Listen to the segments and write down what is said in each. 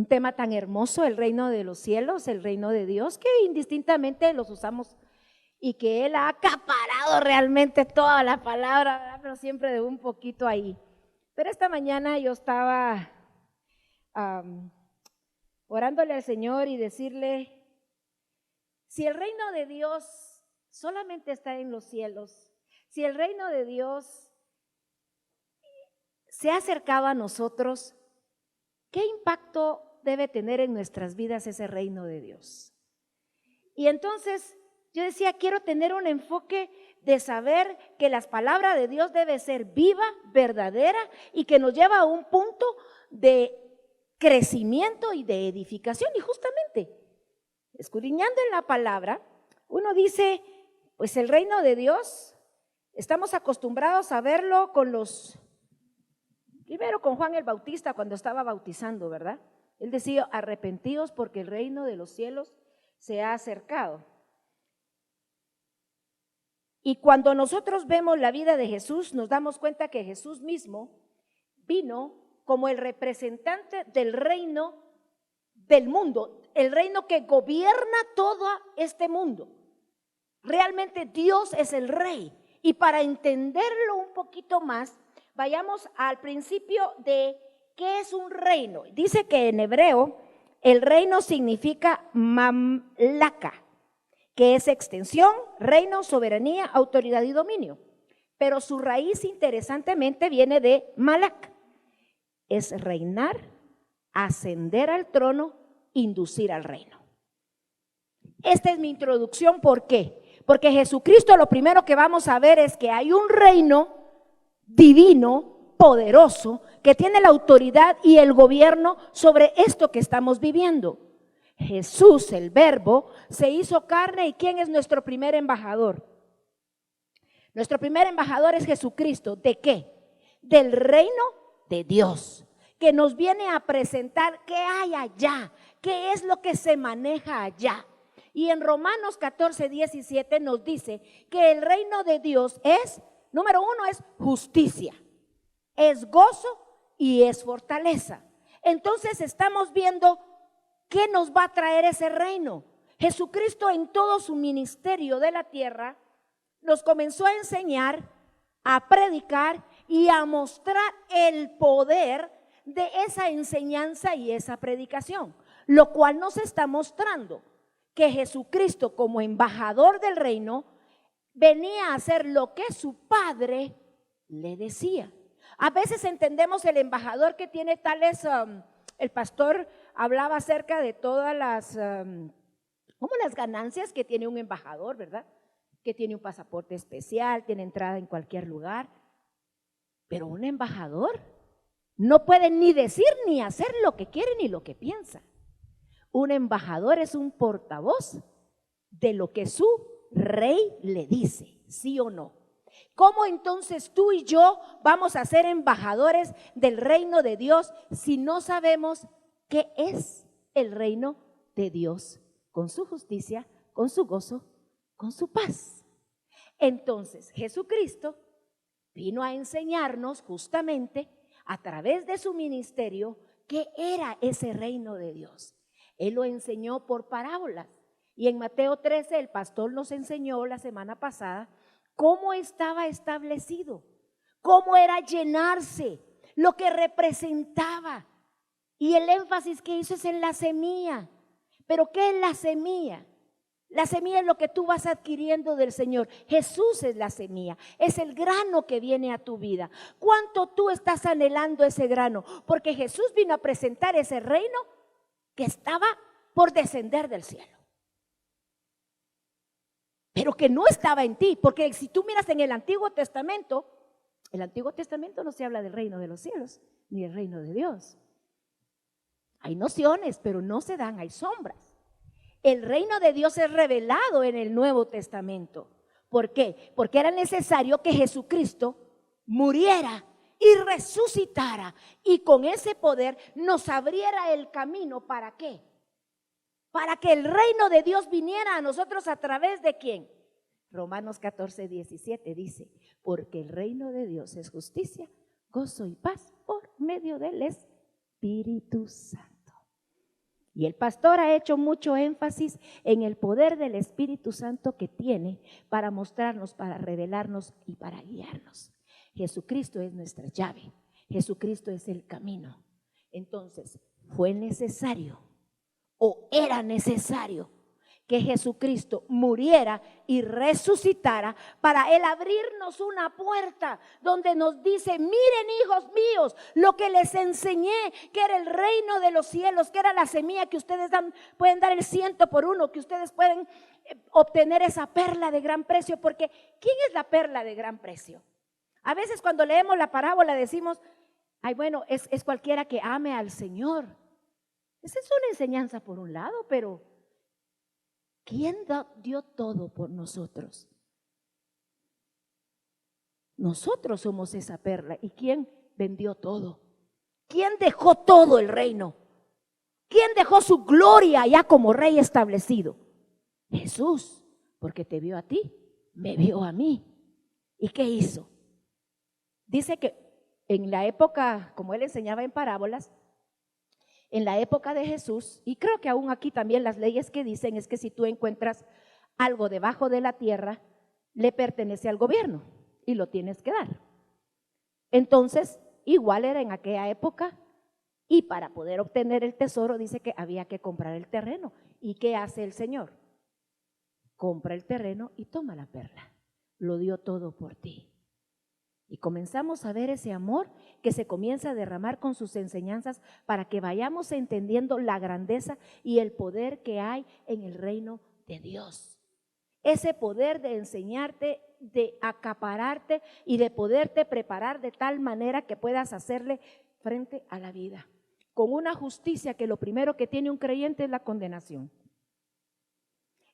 tema tan hermoso, el reino de los cielos, el reino de Dios, que indistintamente los usamos y que Él ha acaparado realmente toda la palabra, ¿verdad? Pero siempre de un poquito ahí. Pero esta mañana yo estaba orándole al Señor y decirle, si el reino de Dios solamente está en los cielos, si el reino de Dios se ha acercado a nosotros, ¿qué impacto debe tener en nuestras vidas ese reino de Dios? Y entonces yo decía, quiero tener un enfoque de saber que las palabras de Dios debe ser viva, verdadera y que nos lleva a un punto de crecimiento y de edificación. Y justamente, escudriñando en la palabra, uno dice, pues el reino de Dios, estamos acostumbrados a verlo primero con Juan el Bautista cuando estaba bautizando, ¿verdad? Él decía, arrepentíos porque el reino de los cielos se ha acercado. Y cuando nosotros vemos la vida de Jesús, nos damos cuenta que Jesús mismo vino como el representante del reino del mundo, el reino que gobierna todo este mundo. Realmente Dios es el rey. Y para entenderlo un poquito más, vayamos al principio de qué es un reino. Dice que en hebreo el reino significa mamlaka, que es extensión, reino, soberanía, autoridad y dominio. Pero su raíz interesantemente viene de malak, es reinar, ascender al trono, inducir al reino. Esta es mi introducción, ¿por qué? Porque Jesucristo lo primero que vamos a ver es que hay un reino divino, poderoso, que tiene la autoridad y el gobierno sobre esto que estamos viviendo. Jesús, el Verbo, se hizo carne. ¿Y quién es nuestro primer embajador? Nuestro primer embajador es Jesucristo. ¿De qué? Del reino de Dios, que nos viene a presentar qué hay allá, qué es lo que se maneja allá. Y en Romanos 14, 17 nos dice que el reino de Dios es, número uno, es justicia, es gozo y es fortaleza. Entonces estamos viendo ¿qué nos va a traer ese reino? Jesucristo en todo su ministerio de la tierra nos comenzó a enseñar, a predicar y a mostrar el poder de esa enseñanza y esa predicación, lo cual nos está mostrando que Jesucristo como embajador del reino venía a hacer lo que su Padre le decía. A veces entendemos el embajador que tiene tales, el pastor hablaba acerca de todas las ganancias que tiene un embajador, ¿verdad? Que tiene un pasaporte especial, tiene entrada en cualquier lugar. Pero un embajador no puede ni decir ni hacer lo que quiere ni lo que piensa. Un embajador es un portavoz de lo que su rey le dice, ¿sí o no? ¿Cómo entonces tú y yo vamos a ser embajadores del reino de Dios si no sabemos qué es el reino de Dios? Con su justicia, con su gozo, con su paz. Entonces Jesucristo vino a enseñarnos justamente a través de su ministerio qué era ese reino de Dios. Él lo enseñó por parábolas. Y en Mateo 13 el pastor nos enseñó la semana pasada cómo estaba establecido, cómo era llenarse, lo que representaba. Y el énfasis que hizo es en la semilla. ¿Pero qué es la semilla? La semilla es lo que tú vas adquiriendo del Señor. Jesús es la semilla, es el grano que viene a tu vida. ¿Cuánto tú estás anhelando ese grano? Porque Jesús vino a presentar ese reino que estaba por descender del cielo, pero que no estaba en ti. Porque si tú miras en el Antiguo Testamento no se habla del reino de los cielos ni del reino de Dios. Hay nociones, pero no se dan, hay sombras. El reino de Dios es revelado en el Nuevo Testamento. ¿Por qué? Porque era necesario que Jesucristo muriera y resucitara, y con ese poder nos abriera el camino. ¿Para qué? Para que el reino de Dios viniera a nosotros a través de ¿quién? Romanos 14, 17 dice, porque el reino de Dios es justicia, gozo y paz por medio del Espíritu Santo. Y el pastor ha hecho mucho énfasis en el poder del Espíritu Santo que tiene para mostrarnos, para revelarnos y para guiarnos. Jesucristo es nuestra llave. Jesucristo es el camino. Entonces, fue necesario o era necesario que Jesucristo muriera y resucitara para Él abrirnos una puerta donde nos dice: miren, hijos míos, lo que les enseñé, que era el reino de los cielos, que era la semilla que ustedes pueden dar el 100 por 1, que ustedes pueden obtener esa perla de gran precio. Porque ¿quién es la perla de gran precio? A veces cuando leemos la parábola decimos: ay, bueno, es cualquiera que ame al Señor. Esa es una enseñanza por un lado, pero ¿quién dio todo por nosotros? Nosotros somos esa perla. ¿Y quién vendió todo? ¿Quién dejó todo el reino? ¿Quién dejó su gloria ya como rey establecido? Jesús, porque te vio a ti, me vio a mí. ¿Y qué hizo? Dice que en la época, como él enseñaba en parábolas, en la época de Jesús, y creo que aún aquí también las leyes que dicen es que si tú encuentras algo debajo de la tierra, le pertenece al gobierno y lo tienes que dar. Entonces, igual era en aquella época, y para poder obtener el tesoro dice que había que comprar el terreno. ¿Y qué hace el Señor? Compra el terreno y toma la perla. Lo dio todo por ti. Y comenzamos a ver ese amor que se comienza a derramar con sus enseñanzas para que vayamos entendiendo la grandeza y el poder que hay en el reino de Dios. Ese poder de enseñarte, de acapararte y de poderte preparar de tal manera que puedas hacerle frente a la vida. Con una justicia que lo primero que tiene un creyente es la condenación.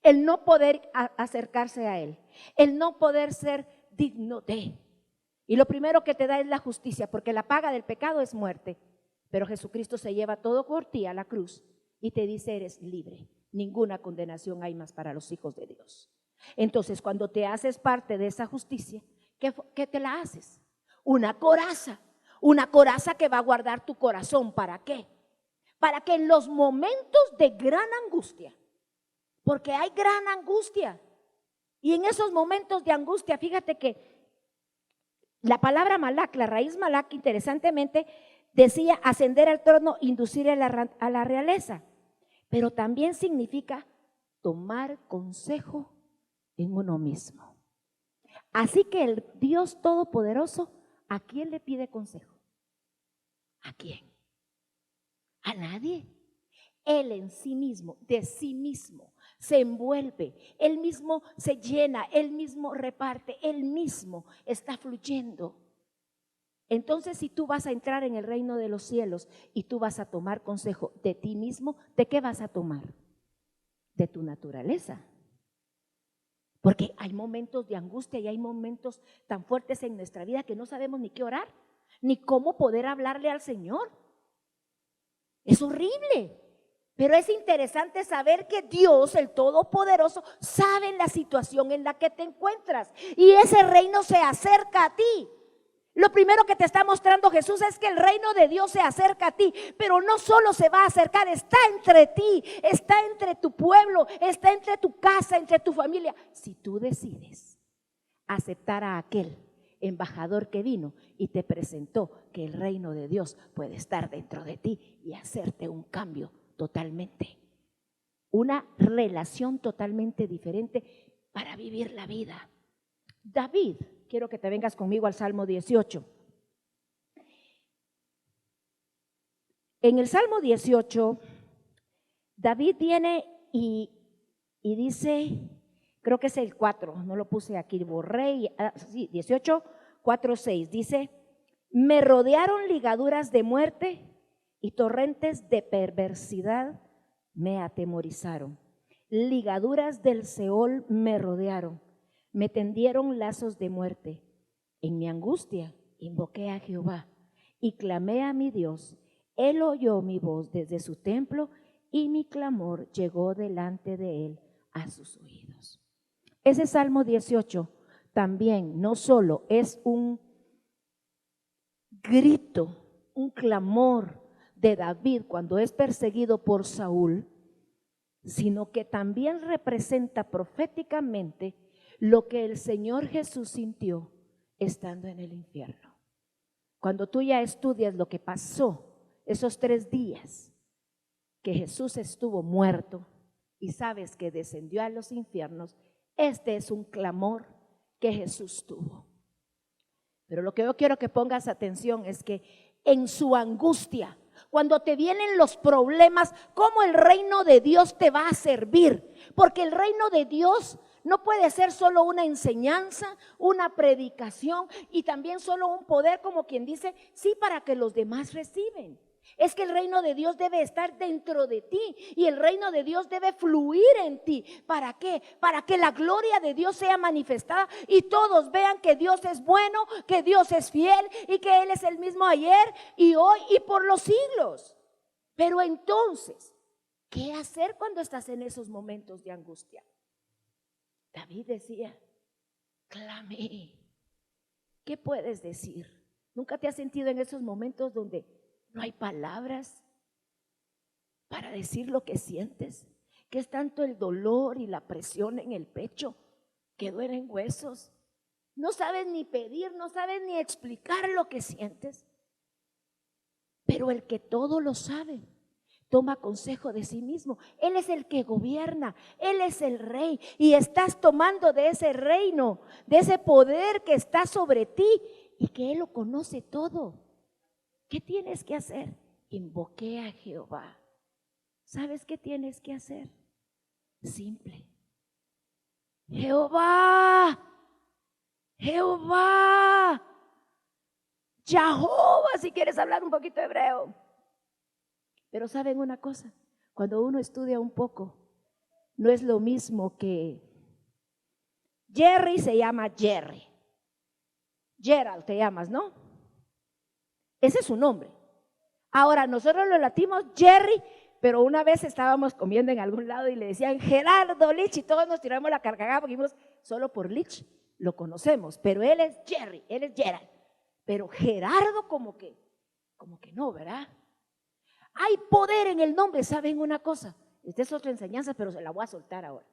El no poder acercarse a Él, el no poder ser digno de. Y lo primero que te da es la justicia, porque la paga del pecado es muerte. Pero Jesucristo se lleva todo por ti a la cruz y te dice: eres libre. Ninguna condenación hay más para los hijos de Dios. Entonces, cuando te haces parte de esa justicia, ¿qué te la haces? Una coraza que va a guardar tu corazón. ¿Para qué? Para que en los momentos de gran angustia, porque hay gran angustia, y en esos momentos de angustia, fíjate que la palabra malak, la raíz malak, interesantemente decía ascender al trono, inducir a la realeza, pero también significa tomar consejo en uno mismo. Así que el Dios Todopoderoso, ¿a quién le pide consejo? ¿A quién? A nadie. Él en sí mismo, de sí mismo, se envuelve, Él mismo se llena, Él mismo reparte, Él mismo está fluyendo. Entonces, si tú vas a entrar en el reino de los cielos y tú vas a tomar consejo de ti mismo, ¿de qué vas a tomar? De tu naturaleza. Porque hay momentos de angustia y hay momentos tan fuertes en nuestra vida que no sabemos ni qué orar, ni cómo poder hablarle al Señor. Es horrible. Pero es interesante saber que Dios, el Todopoderoso, sabe la situación en la que te encuentras y ese reino se acerca a ti. Lo primero que te está mostrando Jesús es que el reino de Dios se acerca a ti, pero no solo se va a acercar, está entre ti, está entre tu pueblo, está entre tu casa, entre tu familia. Si tú decides aceptar a aquel embajador que vino y te presentó que el reino de Dios puede estar dentro de ti y hacerte un cambio totalmente, una relación totalmente diferente para vivir la vida. David, quiero que te vengas conmigo al Salmo 18. En el Salmo 18, David viene y dice, creo que es el 4, no lo puse aquí, borré, sí, 18, 4, 6, dice: me rodearon ligaduras de muerte y torrentes de perversidad me atemorizaron. Ligaduras del Seol me rodearon, me tendieron lazos de muerte. En mi angustia invoqué a Jehová y clamé a mi Dios. Él oyó mi voz desde su templo y mi clamor llegó delante de él a sus oídos. Ese Salmo 18 también no solo es un grito, un clamor de David cuando es perseguido por Saúl, sino que también representa proféticamente lo que el Señor Jesús sintió estando en el infierno. Cuando tú ya estudias lo que pasó esos 3 días que Jesús estuvo muerto y sabes que descendió a los infiernos, este es un clamor que Jesús tuvo. Pero lo que yo quiero que pongas atención es que en su angustia, cuando te vienen los problemas, ¿cómo el reino de Dios te va a servir? Porque el reino de Dios no puede ser solo una enseñanza, una predicación y también solo un poder, como quien dice, sí, para que los demás reciben. Es que el reino de Dios debe estar dentro de ti y el reino de Dios debe fluir en ti. ¿Para qué? Para que la gloria de Dios sea manifestada y todos vean que Dios es bueno, que Dios es fiel y que Él es el mismo ayer y hoy y por los siglos. Pero entonces, ¿qué hacer cuando estás en esos momentos de angustia? David decía, clamé. ¿Qué puedes decir? ¿Nunca te has sentido en esos momentos donde no hay palabras para decir lo que sientes? Que es tanto el dolor y la presión en el pecho que duelen huesos. No sabes ni pedir, no sabes ni explicar lo que sientes. Pero el que todo lo sabe, toma consejo de sí mismo. Él es el que gobierna, Él es el rey y estás tomando de ese reino, de ese poder que está sobre ti y que Él lo conoce todo. ¿Qué tienes que hacer? Invoqué a Jehová. ¿Sabes qué tienes que hacer? Simple. Jehová, Jehová, Jehová, si quieres hablar un poquito hebreo. Pero ¿saben una cosa? Cuando uno estudia un poco, no es lo mismo que Jerry se llama Jerry. Gerald te llamas, ¿no? Ese es su nombre. Ahora, nosotros lo latimos Jerry, pero una vez estábamos comiendo en algún lado y le decían Gerardo Lich y todos nos tiramos la carcajada porque dijimos, solo por Lich lo conocemos, pero él es Jerry, él es Gerald. Pero Gerardo como que no, ¿verdad? Hay poder en el nombre. ¿Saben una cosa? Esta es otra enseñanza, pero se la voy a soltar ahora.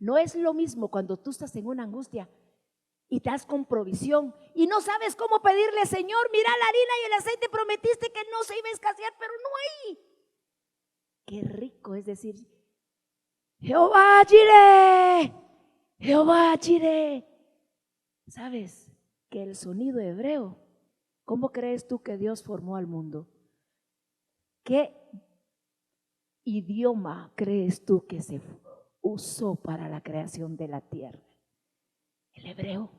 No es lo mismo cuando tú estás en una angustia y estás con provisión y no sabes cómo pedirle, Señor, mira la harina y el aceite, prometiste que no se iba a escasear, pero no hay. Qué rico es decir, Jehová Jireh, Jehová Jireh. ¿Sabes que el sonido hebreo, cómo crees tú que Dios formó al mundo? ¿Qué idioma crees tú que se usó para la creación de la tierra? El hebreo.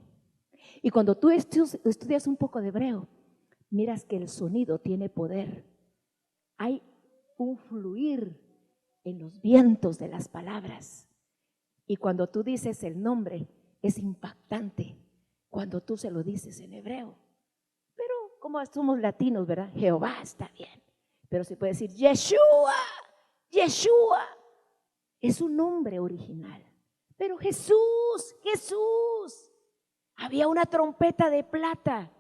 Y cuando tú estudias un poco de hebreo, miras que el sonido tiene poder. Hay un fluir en los vientos de las palabras. Y cuando tú dices el nombre, es impactante cuando tú se lo dices en hebreo. Pero como somos latinos, ¿verdad? Jehová está bien. Pero se puede decir Yeshua, Yeshua. Es un nombre original. Pero Jesús, Jesús. Había una trompeta de plata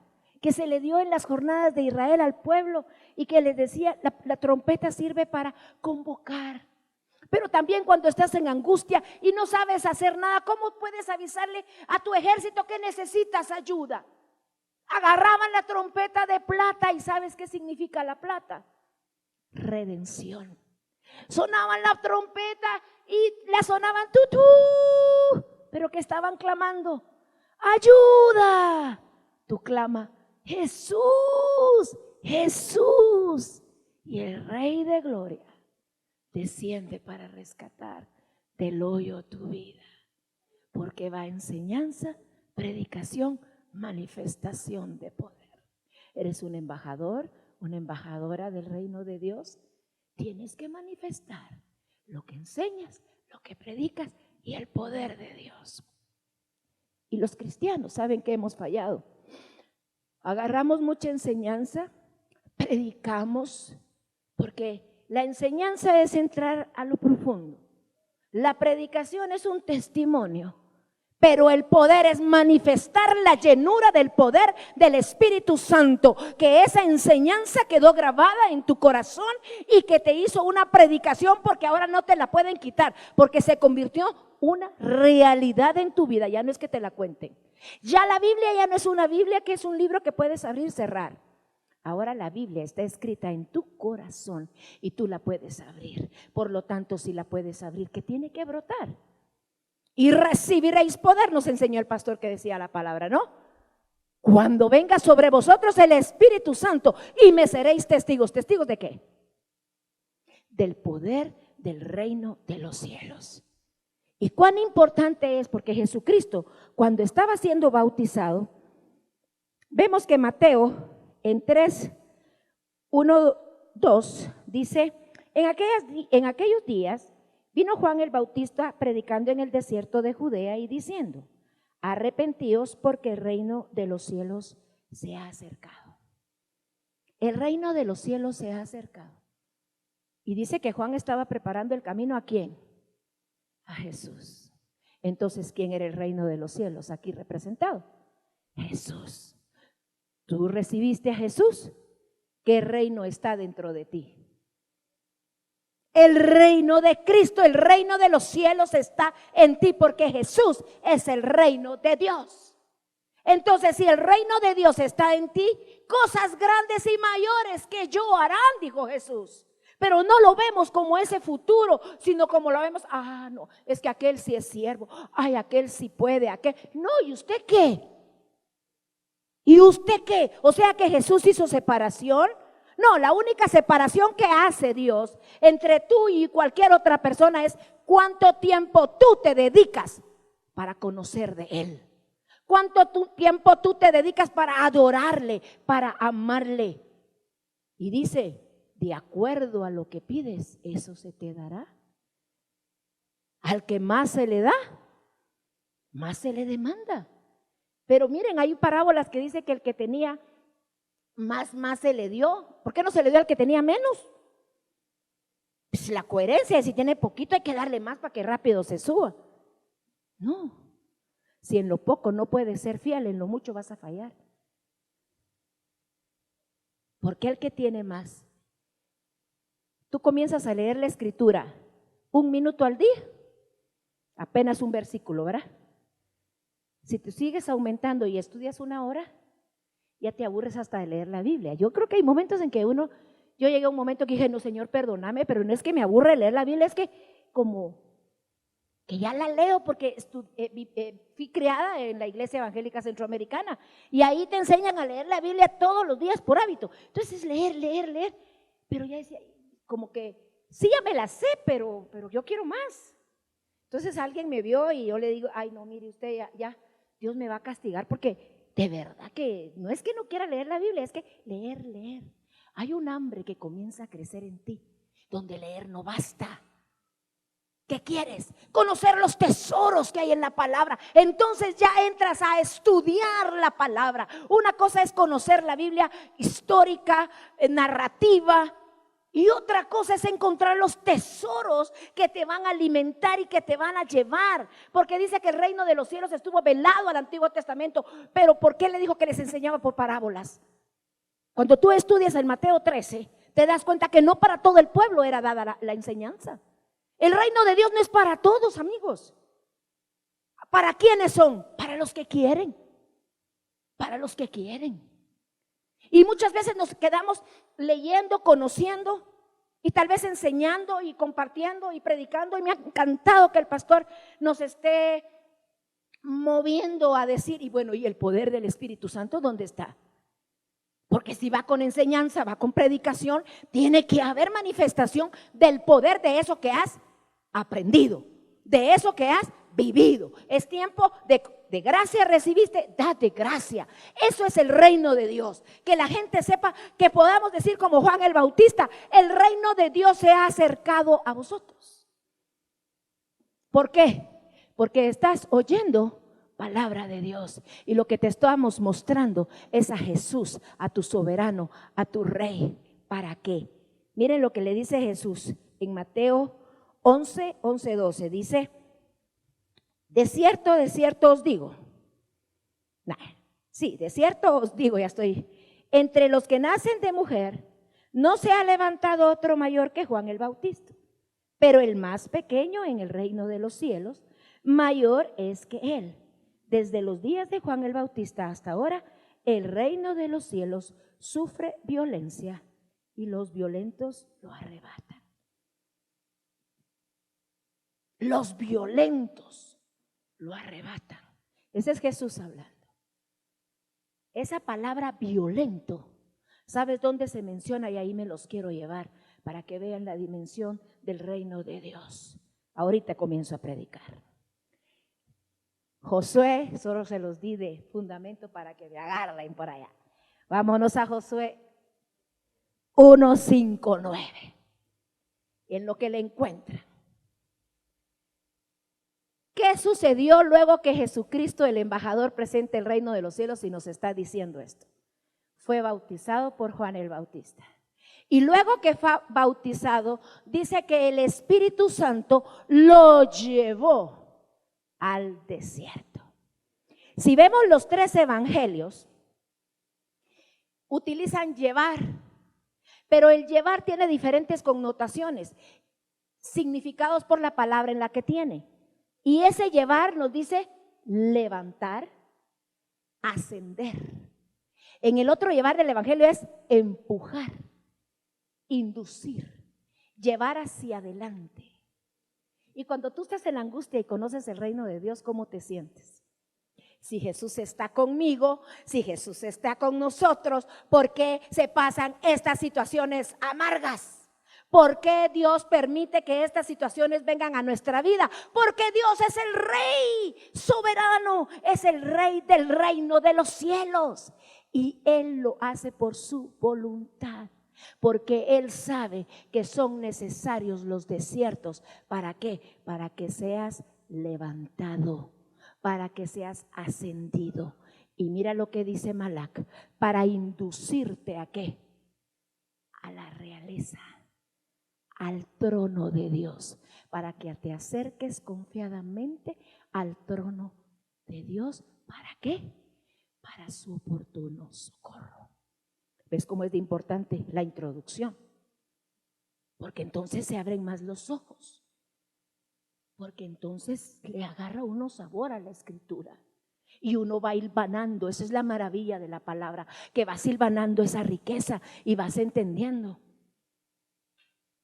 que se le dio en las jornadas de Israel al pueblo y que les decía, la trompeta sirve para convocar. Pero también cuando estás en angustia y no sabes hacer nada, ¿cómo puedes avisarle a tu ejército que necesitas ayuda? Agarraban la trompeta de plata y ¿sabes qué significa la plata? Redención. Sonaban la trompeta y la sonaban tutú, pero que estaban clamando, ayuda. Tú clama, Jesús, Jesús. Y el Rey de Gloria desciende para rescatar del hoyo tu vida, porque va enseñanza, predicación, manifestación de poder. Eres un embajador, una embajadora del reino de Dios. Tienes que manifestar lo que enseñas, lo que predicas y el poder de Dios. Y los cristianos saben que hemos fallado. Agarramos mucha enseñanza, predicamos, porque la enseñanza es entrar a lo profundo. La predicación es un testimonio, Pero el poder es manifestar la llenura del poder del Espíritu Santo, que esa enseñanza quedó grabada en tu corazón y que te hizo una predicación, porque ahora no te la pueden quitar, porque se convirtió una realidad en tu vida. Ya no es que te la cuenten. Ya la Biblia ya no es una Biblia que es un libro que puedes abrir y cerrar. Ahora la Biblia está escrita en tu corazón y tú la puedes abrir. Por lo tanto, si la puedes abrir, ¿qué tiene que brotar? Y recibiréis poder, nos enseñó el pastor que decía la palabra, ¿no? Cuando venga sobre vosotros el Espíritu Santo y me seréis testigos. ¿Testigos de qué? Del poder del reino de los cielos. Y cuán importante es, porque Jesucristo, cuando estaba siendo bautizado, vemos que Mateo en 3, 1, 2 dice, en aquellos días vino Juan el Bautista predicando en el desierto de Judea y diciendo, arrepentíos porque el reino de los cielos se ha acercado. El reino de los cielos se ha acercado. Y dice que Juan estaba preparando el camino ¿a quién? A Jesús. Entonces, ¿quién era el reino de los cielos aquí representado? Jesús. ¿Tú recibiste a Jesús? ¿Qué reino está dentro de ti? El reino de Cristo, el reino de los cielos está en ti, porque Jesús es el reino de Dios. Entonces, si el reino de Dios está en ti, cosas grandes y mayores que yo harán, dijo Jesús. Pero no lo vemos como ese futuro, sino como lo vemos, no, es que aquel sí es siervo, ay, aquel sí puede, aquel. No, ¿y usted qué? ¿Y usted qué? O sea que Jesús hizo separación. No, la única separación que hace Dios entre tú y cualquier otra persona es cuánto tiempo tú te dedicas para conocer de Él. Cuánto tiempo tú te dedicas para adorarle, para amarle. Y dice, de acuerdo a lo que pides, eso se te dará. Al que más se le da, más se le demanda. Pero miren, hay parábolas que dice que el que tenía más se le dio. ¿Por qué no se le dio al que tenía menos? Pues la coherencia, si tiene poquito hay que darle más para que rápido se suba. No, si en lo poco no puedes ser fiel, en lo mucho vas a fallar. Porque el que tiene más, tú comienzas a leer la escritura 1 minuto al día, apenas un versículo, ¿verdad? Si tú sigues aumentando y estudias 1 hora, ya te aburres hasta de leer la Biblia. Yo creo que hay momentos en que yo llegué a un momento que dije, no, Señor, perdóname, pero no es que me aburre leer la Biblia, es que como que ya la leo porque fui criada en la Iglesia Evangélica Centroamericana y ahí te enseñan a leer la Biblia todos los días por hábito. Entonces leer, pero ya decía, como que sí, ya me la sé, pero yo quiero más. Entonces alguien me vio y yo le digo, ay, no, mire usted, ya Dios me va a castigar porque de verdad que no es que no quiera leer la Biblia, es que leer. Hay un hambre que comienza a crecer en ti, donde leer no basta. ¿Qué quieres? Conocer los tesoros que hay en la palabra. Entonces ya entras a estudiar la palabra. Una cosa es conocer la Biblia histórica, narrativa, y otra cosa es encontrar los tesoros que te van a alimentar y que te van a llevar. Porque dice que el reino de los cielos estuvo velado al Antiguo Testamento. Pero ¿por qué le dijo que les enseñaba por parábolas? Cuando tú estudias en Mateo 13, te das cuenta que no para todo el pueblo era dada la enseñanza. El reino de Dios no es para todos, amigos. ¿Para quiénes son? Para los que quieren. Para los que quieren. Y muchas veces nos quedamos leyendo, conociendo y tal vez enseñando y compartiendo y predicando. Y me ha encantado que el pastor nos esté moviendo a decir, y bueno, ¿y el poder del Espíritu Santo dónde está? Porque si va con enseñanza, va con predicación, tiene que haber manifestación del poder de eso que has aprendido, de eso que has vivido. Es tiempo de gracia recibiste, date gracia. Eso es el reino de Dios. Que la gente sepa, que podamos decir como Juan el Bautista, el reino de Dios se ha acercado a vosotros. ¿Por qué? Porque estás oyendo palabra de Dios y lo que te estamos mostrando es a Jesús, a tu soberano, a tu rey. ¿Para qué? Miren lo que le dice Jesús en Mateo 11, 12. Dice, de cierto os digo. Nah, sí, de cierto os digo, ya estoy. Entre los que nacen de mujer, no se ha levantado otro mayor que Juan el Bautista, pero el más pequeño en el reino de los cielos, mayor es que él. Desde los días de Juan el Bautista hasta ahora, el reino de los cielos sufre violencia y los violentos lo arrebatan. Los violentos lo arrebatan. Ese es Jesús hablando. Esa palabra violento, ¿sabes dónde se menciona? Y ahí me los quiero llevar para que vean la dimensión del reino de Dios. Ahorita comienzo a predicar. Josué, solo se los di de fundamento para que me agarren por allá. Vámonos a Josué 1:5-9. En lo que le encuentran. ¿Qué sucedió luego que Jesucristo, el embajador, presente el reino de los cielos y nos está diciendo esto? Fue bautizado por Juan el Bautista. Y luego que fue bautizado, dice que el Espíritu Santo lo llevó al desierto. Si vemos los 3 evangelios, utilizan llevar, pero el llevar tiene diferentes connotaciones, significados por la palabra en la que tiene. Y ese llevar nos dice levantar, ascender. En el otro llevar del evangelio es empujar, inducir, llevar hacia adelante. Y cuando tú estás en la angustia y conoces el reino de Dios, ¿cómo te sientes? Si Jesús está conmigo, si Jesús está con nosotros, ¿por qué se pasan estas situaciones amargas? ¿Por qué Dios permite que estas situaciones vengan a nuestra vida? Porque Dios es el Rey soberano, es el Rey del reino de los cielos. Y Él lo hace por su voluntad. Porque Él sabe que son necesarios los desiertos. ¿Para qué? Para que seas levantado, para que seas ascendido. Y mira lo que dice Malac, para inducirte ¿a qué? A la realeza, al trono de Dios, para que te acerques confiadamente al trono de Dios. ¿Para qué? Para su oportuno socorro. ¿Ves cómo es de importante la introducción? Porque entonces se abren más los ojos. Porque entonces le agarra uno sabor a la escritura. Y uno va hilvanando, esa es la maravilla de la palabra, que vas hilvanando esa riqueza y vas entendiendo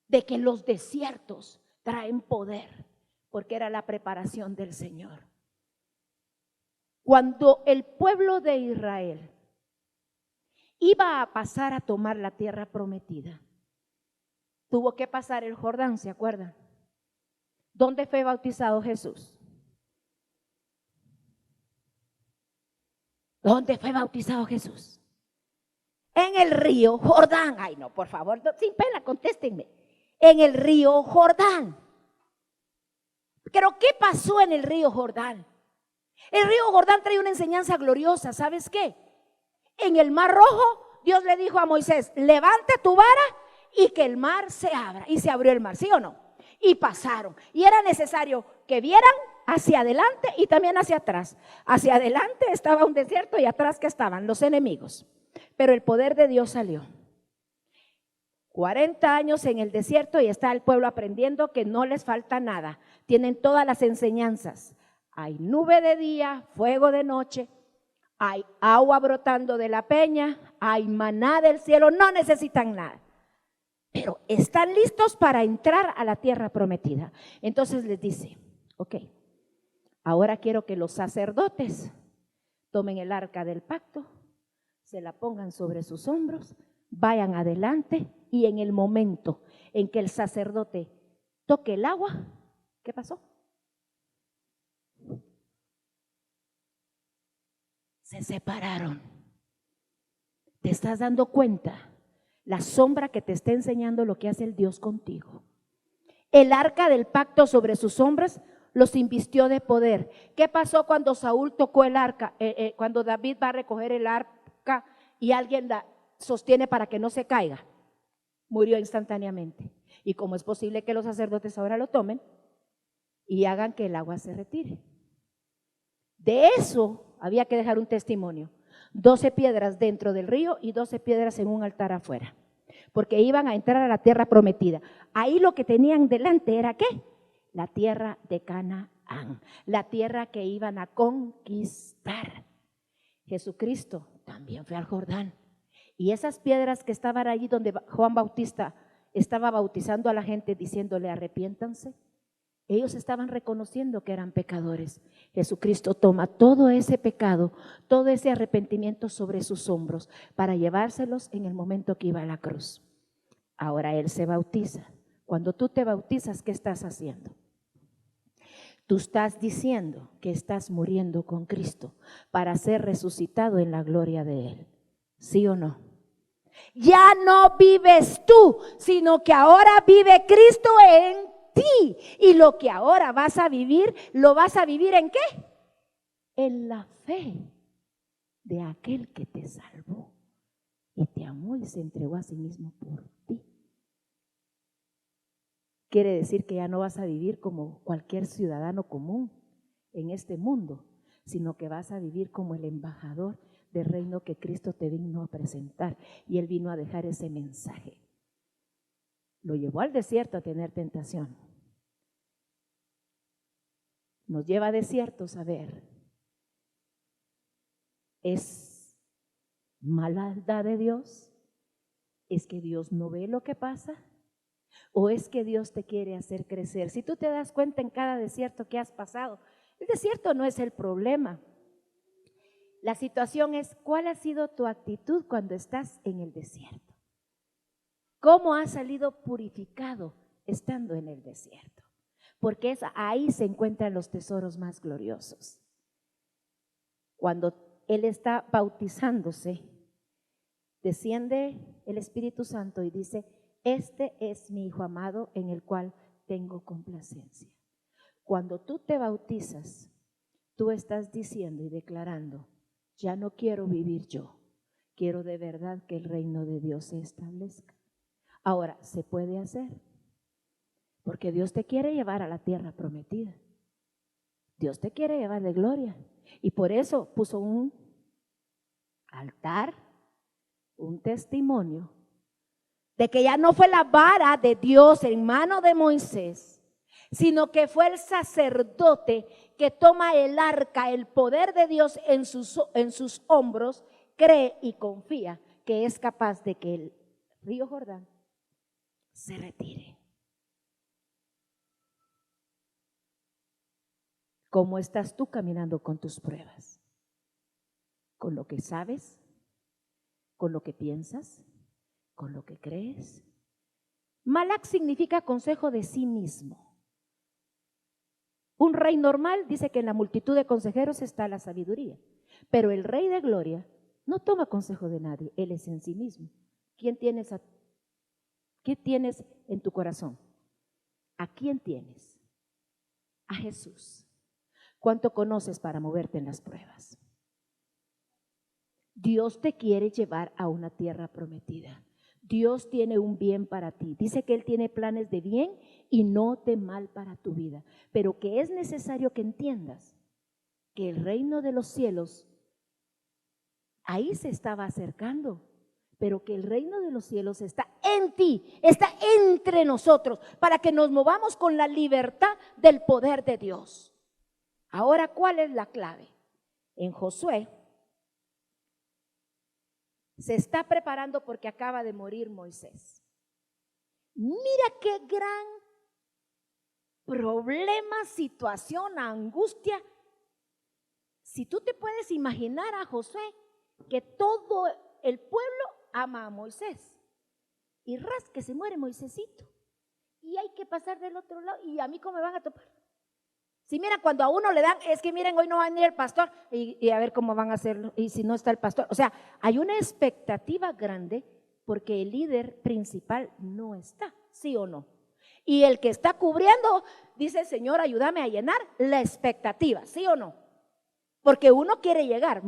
de que los desiertos traen poder, porque era la preparación del Señor. Cuando el pueblo de Israel iba a pasar a tomar la tierra prometida, tuvo que pasar el Jordán, ¿se acuerdan? ¿Dónde fue bautizado Jesús? ¿Dónde fue bautizado Jesús? En el río Jordán. Ay, no, por favor, sin pena, contéstenme. En el río Jordán. Pero ¿qué pasó en el río Jordán? El río Jordán trae una enseñanza gloriosa, ¿sabes qué? En el Mar Rojo, Dios le dijo a Moisés, levanta tu vara y que el mar se abra. Y se abrió el mar, ¿sí o no? Y pasaron. Y era necesario que vieran hacia adelante y también hacia atrás. Hacia adelante estaba un desierto y atrás que estaban los enemigos. Pero el poder de Dios salió. 40 años en el desierto y está el pueblo aprendiendo que no les falta nada. Tienen todas las enseñanzas. Hay nube de día, fuego de noche, hay agua brotando de la peña, hay maná del cielo, no necesitan nada. Pero están listos para entrar a la tierra prometida. Entonces les dice, ok, ahora quiero que los sacerdotes tomen el arca del pacto, se la pongan sobre sus hombros, vayan adelante y en el momento en que el sacerdote toque el agua, ¿qué pasó? Se separaron. ¿Te estás dando cuenta? La sombra que te está enseñando lo que hace el Dios contigo. El arca del pacto sobre sus hombros los invistió de poder. ¿Qué pasó cuando Saúl tocó el arca? Cuando David va a recoger el arca y alguien la sostiene para que no se caiga. Murió instantáneamente. ¿Y cómo es posible que los sacerdotes ahora lo tomen y hagan que el agua se retire? De eso había que dejar un testimonio. 12 piedras dentro del río y 12 piedras en un altar afuera, porque iban a entrar a la tierra prometida. Ahí lo que tenían delante era ¿qué? La tierra de Canaán, la tierra que iban a conquistar. Jesucristo también fue al Jordán. Y esas piedras que estaban allí donde Juan Bautista estaba bautizando a la gente diciéndole arrepiéntanse, ellos estaban reconociendo que eran pecadores. Jesucristo toma todo ese pecado, todo ese arrepentimiento sobre sus hombros para llevárselos en el momento que iba a la cruz. Ahora Él se bautiza. Cuando tú te bautizas, ¿qué estás haciendo? Tú estás diciendo que estás muriendo con Cristo para ser resucitado en la gloria de Él. ¿Sí o no? Ya no vives tú, sino que ahora vive Cristo en ti. Y lo que ahora vas a vivir, ¿lo vas a vivir en qué? En la fe de aquel que te salvó y te amó y se entregó a sí mismo por ti. Quiere decir que ya no vas a vivir como cualquier ciudadano común en este mundo, sino que vas a vivir como el embajador del reino que Cristo te vino a presentar. Y Él vino a dejar ese mensaje. Lo llevó al desierto a tener tentación. Nos lleva a desiertos a ver, ¿es maldad de Dios? ¿Es que Dios no ve lo que pasa? ¿O es que Dios te quiere hacer crecer? Si tú te das cuenta en cada desierto que has pasado, el desierto no es el problema. La situación es ¿cuál ha sido tu actitud cuando estás en el desierto? ¿Cómo has salido purificado estando en el desierto? Porque ahí se encuentran los tesoros más gloriosos. Cuando Él está bautizándose, desciende el Espíritu Santo y dice, este es mi Hijo amado en el cual tengo complacencia. Cuando tú te bautizas, tú estás diciendo y declarando, ya no quiero vivir yo, quiero de verdad que el reino de Dios se establezca. Ahora, ¿se puede hacer? Porque Dios te quiere llevar a la tierra prometida. Dios te quiere llevar de gloria. Y por eso puso un altar, un testimonio, de que ya no fue la vara de Dios en mano de Moisés, sino que fue el sacerdote que toma el arca, el poder de Dios en sus hombros, cree y confía que es capaz de que el río Jordán se retire. ¿Cómo estás tú caminando con tus pruebas? ¿Con lo que sabes? ¿Con lo que piensas? ¿Con lo que crees? Malak significa consejo de sí mismo. Un rey normal dice que en la multitud de consejeros está la sabiduría, pero el Rey de Gloria no toma consejo de nadie, Él es en sí mismo. ¿Qué tienes en tu corazón? ¿A quién tienes? A Jesús. ¿Cuánto conoces para moverte en las pruebas? Dios te quiere llevar a una tierra prometida. Dios tiene un bien para ti. Dice que Él tiene planes de bien y no de mal para tu vida. Pero que es necesario que entiendas que el reino de los cielos ahí se estaba acercando, pero que el reino de los cielos está en ti, está entre nosotros, para que nos movamos con la libertad del poder de Dios. Ahora, ¿cuál es la clave? En Josué se está preparando porque acaba de morir Moisés. Mira qué gran problema, situación, angustia. Si tú te puedes imaginar a Josué, que todo el pueblo ama a Moisés. Y que se muere Moisésito. Y hay que pasar del otro lado. ¿Y a mí cómo me van a topar? Si mira, cuando a uno le dan, es que miren, hoy no va a venir el pastor y a ver cómo van a hacerlo, y si no está el pastor. O sea, hay una expectativa grande porque el líder principal no está, ¿sí o no? Y el que está cubriendo dice, Señor, ayúdame a llenar la expectativa, ¿sí o no? Porque uno quiere llegar.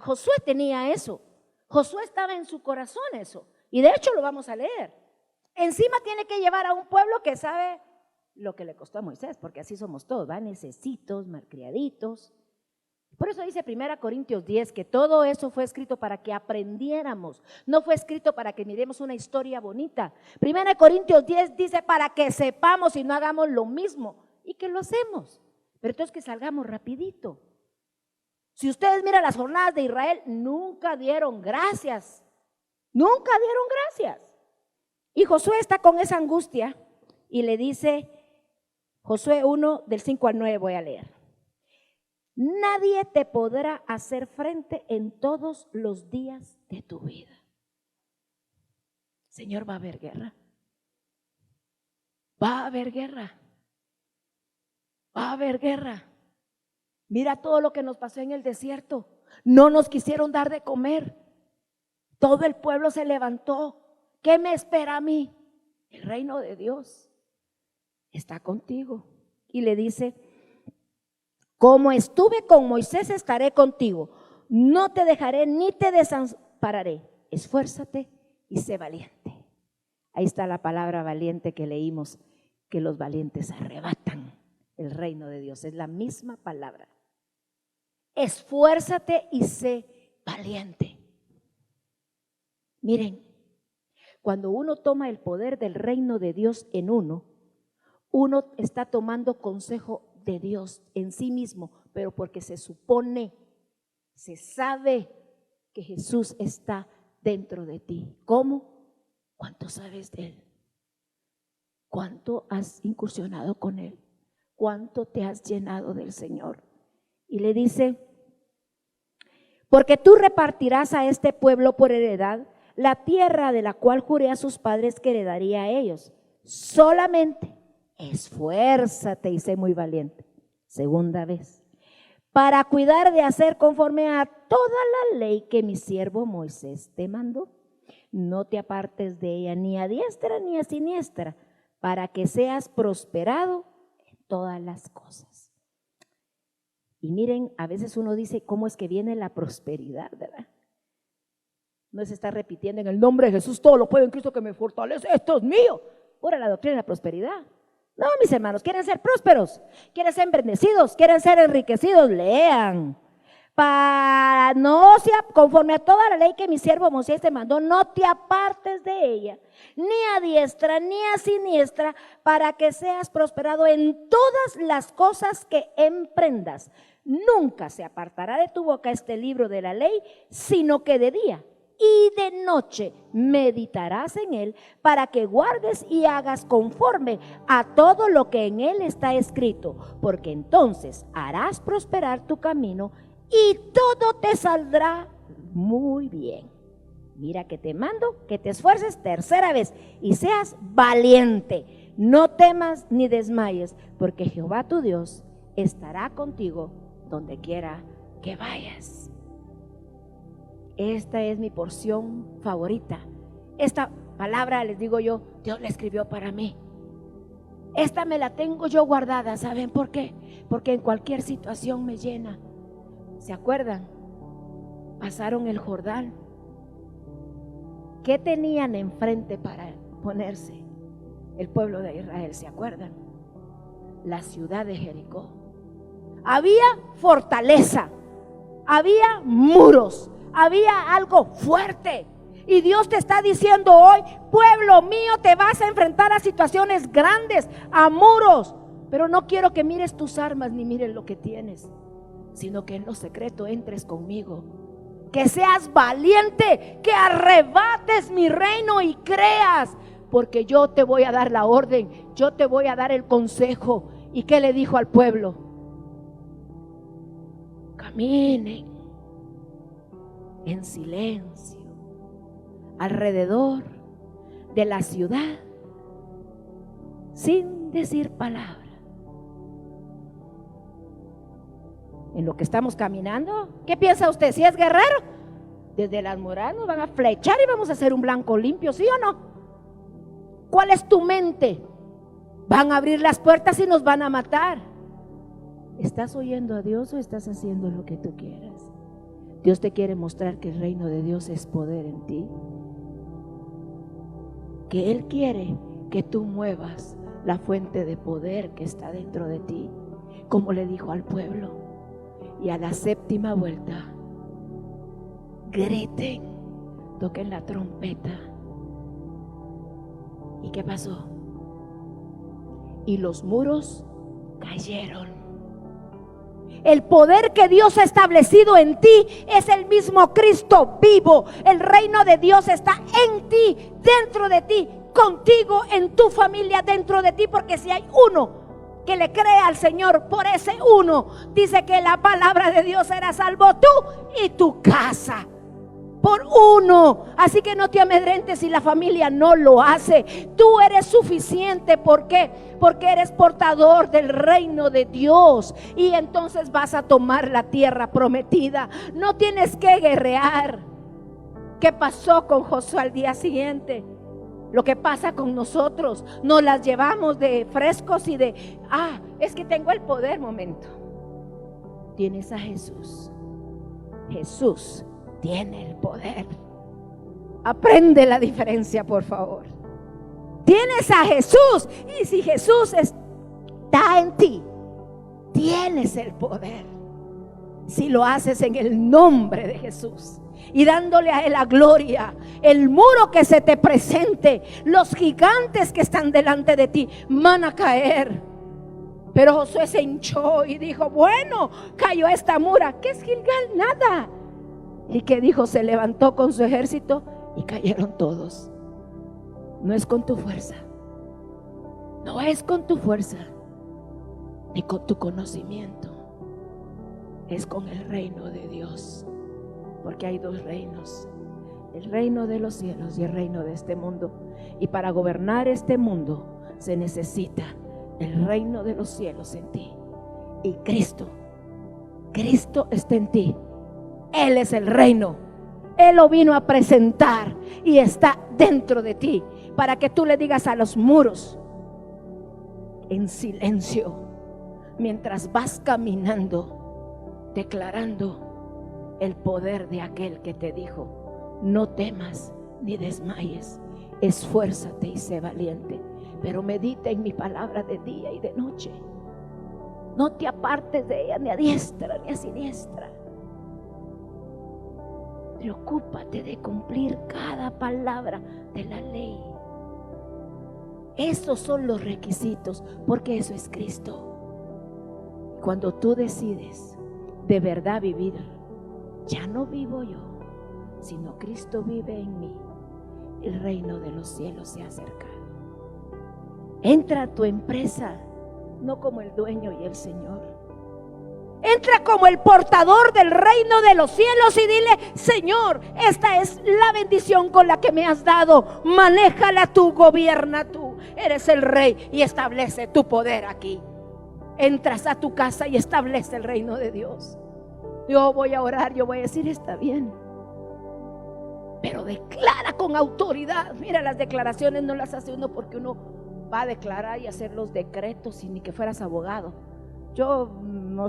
Josué tenía eso, Josué estaba en su corazón eso, y de hecho lo vamos a leer. Encima tiene que llevar a un pueblo que sabe lo que le costó a Moisés, porque así somos todos, necesitos, malcriaditos, Por eso dice 1 Corintios 10 que todo eso fue escrito para que aprendiéramos, no fue escrito para que miremos una historia bonita. 1 Corintios 10 dice para que sepamos y no hagamos lo mismo, y que lo hacemos, pero entonces que salgamos rapidito. Si ustedes miran las jornadas de Israel, nunca dieron gracias, nunca dieron gracias. Y Josué está con esa angustia y le dice, Josué 1 del 5 al 9 voy a leer. Nadie te podrá hacer frente en todos los días de tu vida. Señor, va a haber guerra. Va a haber guerra. Va a haber guerra. Mira todo lo que nos pasó en el desierto. No nos quisieron dar de comer. Todo el pueblo se levantó. ¿Qué me espera a mí? El reino de Dios está contigo. Y le dice, como estuve con Moisés, estaré contigo. No te dejaré ni te desampararé. Esfuérzate y sé valiente. Ahí está la palabra valiente que leímos, que los valientes arrebatan el reino de Dios. Es la misma palabra. Esfuérzate y sé valiente. Miren, cuando uno toma el poder del reino de Dios en uno está tomando consejo de Dios en sí mismo, pero porque se supone, se sabe que Jesús está dentro de ti. ¿Cómo? ¿Cuánto sabes de Él? ¿Cuánto has incursionado con Él? ¿Cuánto te has llenado del Señor? Y le dice, porque tú repartirás a este pueblo por heredad la tierra de la cual juré a sus padres que heredaría a ellos. Solamente esfuérzate y sé muy valiente. Segunda vez, para cuidar de hacer conforme a toda la ley que mi siervo Moisés te mandó. No te apartes de ella ni a diestra ni a siniestra, para que seas prosperado en todas las cosas. Y miren, a veces uno dice, ¿cómo es que viene la prosperidad, verdad? No se está repitiendo en el nombre de Jesús, todo lo puedo en Cristo que me fortalece, esto es mío. Pura la doctrina de la prosperidad. No, mis hermanos, quieren ser prósperos, quieren ser bendecidos, quieren ser enriquecidos, lean. Para no sea conforme a toda la ley que mi siervo Moisés te mandó, no te apartes de ella, ni a diestra ni a siniestra, para que seas prosperado en todas las cosas que emprendas. Nunca se apartará de tu boca este libro de la ley, sino que de día y de noche meditarás en él, para que guardes y hagas conforme a todo lo que en él está escrito, porque entonces harás prosperar tu camino y todo te saldrá muy bien. Mira que te mando que te esfuerces tercera vez y seas valiente. No temas ni desmayes, porque Jehová tu Dios estará contigo donde quiera que vayas. Esta es mi porción favorita. Esta palabra, les digo yo, Dios la escribió para mí. Esta me la tengo yo guardada. ¿Saben por qué? Porque en cualquier situación me llena. ¿Se acuerdan? Pasaron el Jordán. ¿Qué tenían enfrente para ponerse el pueblo de Israel? ¿Se acuerdan? La ciudad de Jericó. Había fortaleza, había muros, había algo fuerte. Y Dios te está diciendo hoy, pueblo mío, te vas a enfrentar a situaciones grandes, a muros. Pero no quiero que mires tus armas ni mires lo que tienes, sino que en lo secreto entres conmigo. Que seas valiente, que arrebates mi reino y creas, porque yo te voy a dar la orden, yo te voy a dar el consejo. ¿Y qué le dijo al pueblo? Caminen en silencio alrededor de la ciudad sin decir palabra. En lo que estamos caminando, ¿qué piensa usted? Si es guerrero, desde las murallas nos van a flechar y vamos a hacer un blanco limpio, ¿sí o no? ¿Cuál es tu mente? Van a abrir las puertas y nos van a matar. ¿Estás oyendo a Dios o estás haciendo lo que tú quieras? Dios te quiere mostrar que el reino de Dios es poder en ti, que Él quiere que tú muevas la fuente de poder que está dentro de ti, como le dijo al pueblo. Y a la séptima vuelta, griten, toquen la trompeta. ¿Y qué pasó? Y los muros cayeron. El poder que Dios ha establecido en ti es el mismo Cristo vivo. El reino de Dios está en ti, dentro de ti, contigo, en tu familia, dentro de ti. Porque si hay uno que le cree al Señor, por ese uno dice que la palabra de Dios será salvo tú y tu casa. Por uno. Así que no te amedrentes si la familia no lo hace. Tú eres suficiente. ¿Por qué? Porque eres portador del reino de Dios. Y entonces vas a tomar la tierra prometida. No tienes que guerrear. ¿Qué pasó con Josué al día siguiente? Lo que pasa con nosotros, nos las llevamos de frescos y de, es que tengo el poder. Momento, tienes a Jesús. Jesús tiene el poder. Aprende la diferencia, por favor. Tienes a Jesús, y si Jesús está en ti, tienes el poder. Si lo haces en el nombre de Jesús y dándole a Él la gloria, el muro que se te presente, los gigantes que están delante de ti van a caer. Pero Josué se hinchó y dijo, bueno, cayó esta mura. ¿Qué es Gilgal? Nada. ¿Y qué dijo? Se levantó con su ejército y cayeron todos. No es con tu fuerza, no es con tu fuerza, ni con tu conocimiento. Es con el reino de Dios. Porque hay dos reinos: el reino de los cielos y el reino de este mundo. Y para gobernar este mundo se necesita el reino de los cielos en ti. Y Cristo está en ti. Él es el reino. Él lo vino a presentar y está dentro de ti, para que tú le digas a los muros en silencio, mientras vas caminando, declarando el poder de aquel que te dijo: no temas ni desmayes, esfuérzate y sé valiente, pero medita en mi palabra de día y de noche. No te apartes de ella ni a diestra ni a siniestra. Preocúpate de cumplir cada palabra de la ley. Esos son los requisitos, porque eso es Cristo. Cuando tú decides de verdad vivir, ya no vivo yo, sino Cristo vive en mí, el reino de los cielos se ha acercado. Entra a tu empresa, no como el dueño y el Señor. Entra como el portador del reino de los cielos y dile: Señor, esta es la bendición con la que me has dado. Manéjala tú, gobierna tú. Eres el rey y establece tu poder aquí. Entras a tu casa y establece el reino de Dios. Yo voy a orar, yo voy a decir: está bien, pero declara con autoridad. Mira, las declaraciones no las hace uno porque uno va a declarar y hacer los decretos, y ni que fueras abogado. Yo no,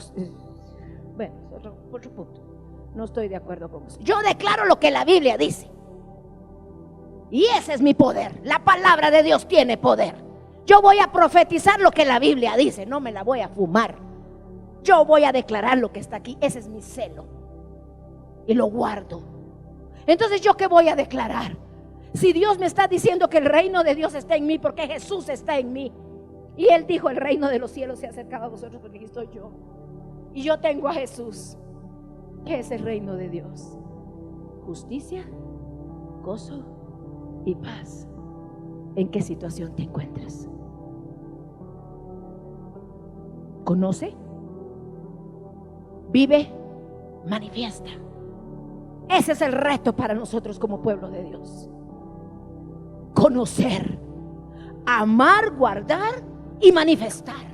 bueno, otro punto, no estoy de acuerdo con eso. Yo declaro lo que la Biblia dice, y ese es mi poder. La palabra de Dios tiene poder. Yo voy a profetizar lo que la Biblia dice, no me la voy a fumar. Yo voy a declarar lo que está aquí. Ese es mi celo y lo guardo. Entonces, ¿yo qué voy a declarar? Si Dios me está diciendo que el reino de Dios está en mí, porque Jesús está en mí, y Él dijo: el reino de los cielos se ha acercado a vosotros, porque aquí estoy yo, y yo tengo a Jesús. ¿Qué es el reino de Dios? Justicia, gozo y paz. ¿En qué situación te encuentras? ¿Conoce? Vive, manifiesta. Ese es el reto para nosotros como pueblo de Dios. Conocer, amar, guardar y manifestar.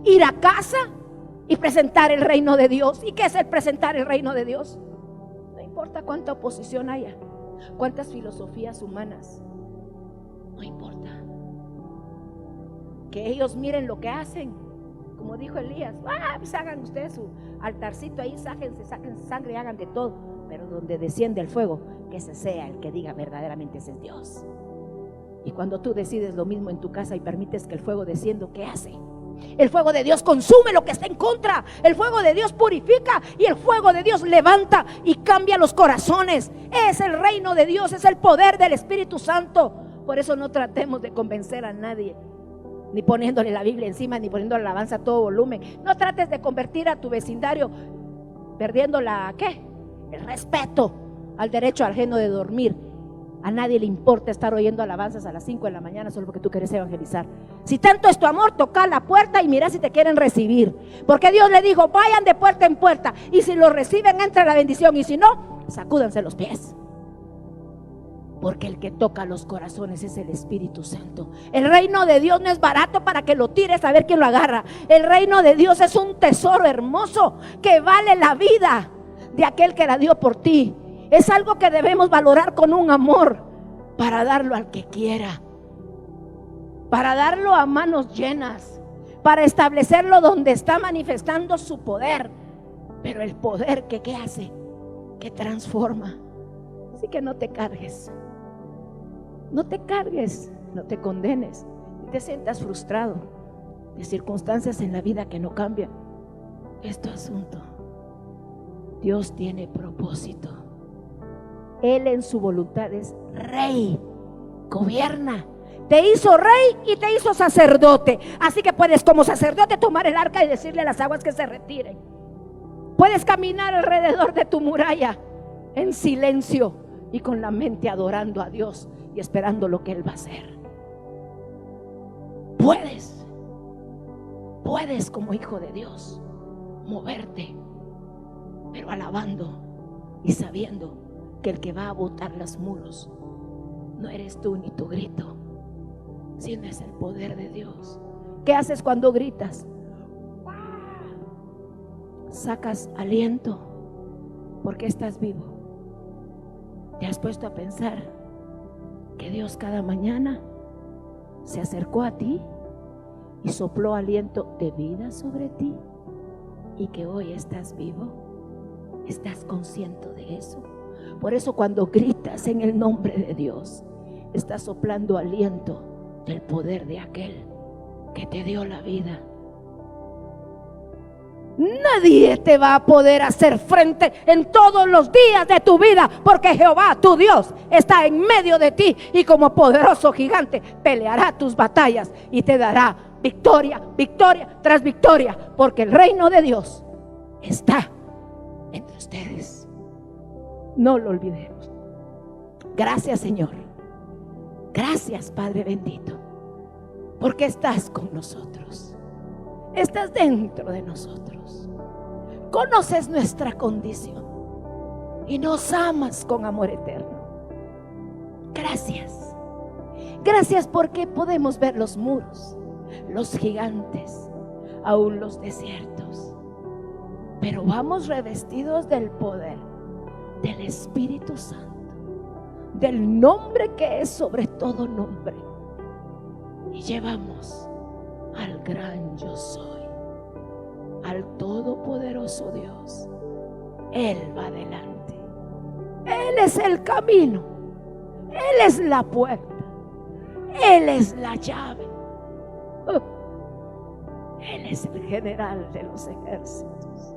Ir a casa y presentar el reino de Dios. ¿Y qué es el presentar el reino de Dios? No importa cuánta oposición haya, cuántas filosofías humanas, no importa. Que ellos miren lo que hacen, como dijo Elías: pues hagan ustedes su altarcito ahí, saquen sangre y hagan de todo, pero donde desciende el fuego, que ese sea el que diga verdaderamente: ese es Dios. Y cuando tú decides lo mismo en tu casa y permites que el fuego descienda, ¿qué hace? El fuego de Dios consume lo que está en contra. El fuego de Dios purifica y el fuego de Dios levanta y cambia los corazones. Es el reino de Dios, es el poder del Espíritu Santo. Por eso no tratemos de convencer a nadie, ni poniéndole la Biblia encima, ni poniendo la alabanza a todo volumen. No trates de convertir a tu vecindario perdiendo el respeto al derecho ajeno de dormir. A nadie le importa estar oyendo alabanzas a las 5 de la mañana solo porque tú quieres evangelizar. Si tanto es tu amor, toca la puerta y mira si te quieren recibir. Porque Dios le dijo, vayan de puerta en puerta. Y si lo reciben, entra la bendición. Y si no, sacúdanse los pies. Porque el que toca los corazones es el Espíritu Santo. El reino de Dios no es barato para que lo tires a ver quién lo agarra. El reino de Dios es un tesoro hermoso que vale la vida de aquel que la dio por ti. Es algo que debemos valorar con un amor para darlo al que quiera, para darlo a manos llenas, para establecerlo donde está manifestando su poder. Pero el poder que ¿qué hace? Que transforma. Así que no te cargues, no te cargues, no te condenes, ni te sientas frustrado de circunstancias en la vida que no cambian. Es tu asunto. Dios tiene propósito. Él en su voluntad es rey, gobierna. Te hizo rey y te hizo sacerdote. Así que puedes como sacerdote tomar el arca y decirle a las aguas que se retiren. Puedes caminar alrededor de tu muralla en silencio y con la mente adorando a Dios y esperando lo que Él va a hacer. Puedes como hijo de Dios moverte, pero alabando y sabiendo que el que va a botar los muros no eres tú ni tu grito, sino es el poder de Dios. ¿Qué haces cuando gritas? Sacas aliento porque estás vivo. ¿Te has puesto a pensar que Dios cada mañana se acercó a ti y sopló aliento de vida sobre ti y que hoy estás vivo? ¿Estás consciente de eso? Por eso cuando gritas en el nombre de Dios, estás soplando aliento del poder de aquel que te dio la vida. Nadie te va a poder hacer frente en todos los días de tu vida, porque Jehová, tu Dios, está en medio de ti y como poderoso gigante peleará tus batallas y te dará victoria, victoria tras victoria, porque el reino de Dios está entre ustedes. No lo olvidemos. Gracias, Señor. Gracias, Padre bendito, porque estás con nosotros. Estás dentro de nosotros. Conoces nuestra condición y nos amas con amor eterno. Gracias. Gracias porque podemos ver los muros, los gigantes, aún los desiertos. Pero vamos revestidos del poder del Espíritu Santo, del nombre que es sobre todo nombre. Y llevamos al gran yo soy, al todopoderoso Dios. Él va adelante. Él es el camino. Él es la puerta. Él es la llave. Él es el general de los ejércitos.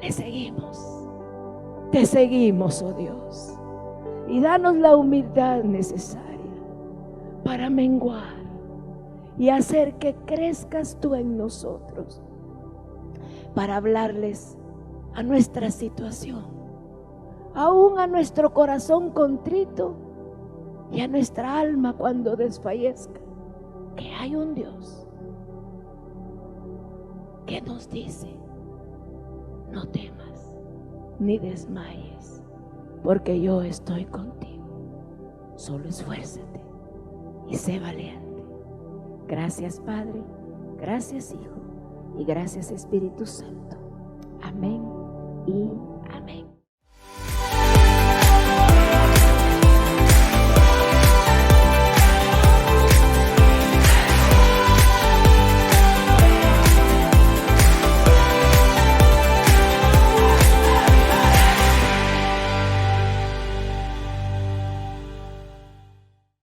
Le seguimos. Te seguimos, oh Dios. Y danos la humildad necesaria para menguar y hacer que crezcas tú en nosotros, para hablarles a nuestra situación, aún a nuestro corazón contrito y a nuestra alma cuando desfallezca, que hay un Dios que nos dice: no temas ni desmayes, porque yo estoy contigo. Solo esfuérzate y sé valiente. Gracias, Padre, gracias, Hijo, y gracias, Espíritu Santo. Amén y amén.